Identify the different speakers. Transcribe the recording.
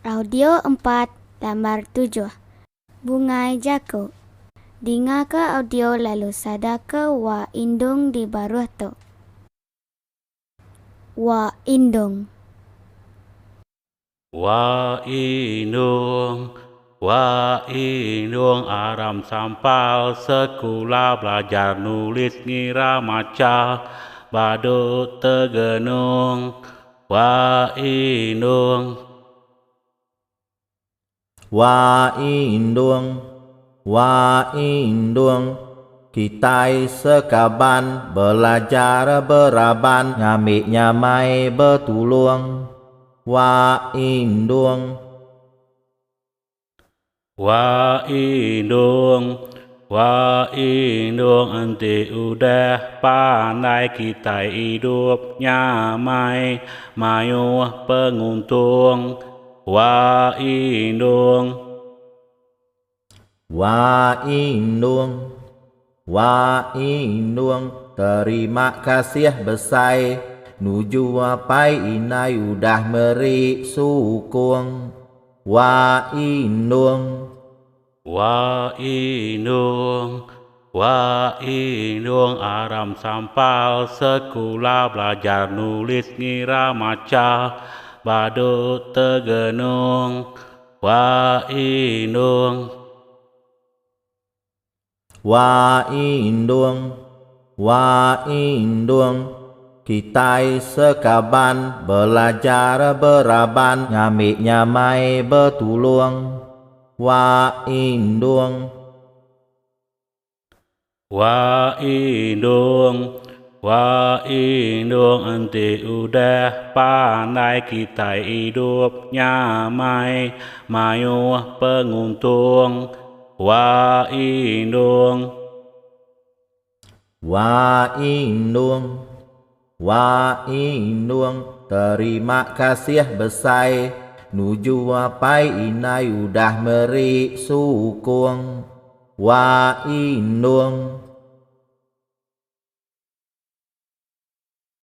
Speaker 1: Audio 4, gambar 7. Bungai jago. Dengar ke audio lalu sadar ke wa indung di bawah tu. Wa indung.
Speaker 2: Wa indung aram sampal sekolah belajar nulis ngira maca badut tegenung wa indung
Speaker 3: Kitai sekaban belajar beraban nyamik nyamai betulung wa indung
Speaker 2: enti udah pandai kita hidup nyamai mayu penguntung wa indung
Speaker 3: terima kasih besai nuju apai inai udah meri sukung wa indung
Speaker 2: aram sampal sekolah belajar nulis ngira maca badut tegenung wa indung
Speaker 3: Kitai sekaban belajar beraban nyamik nyamai betulung wa indung
Speaker 2: enti udah pandai kita hidup nyamai mayu penguntung wa
Speaker 3: indung terima kasih besai nuju apai inai udah meri sukung wa indung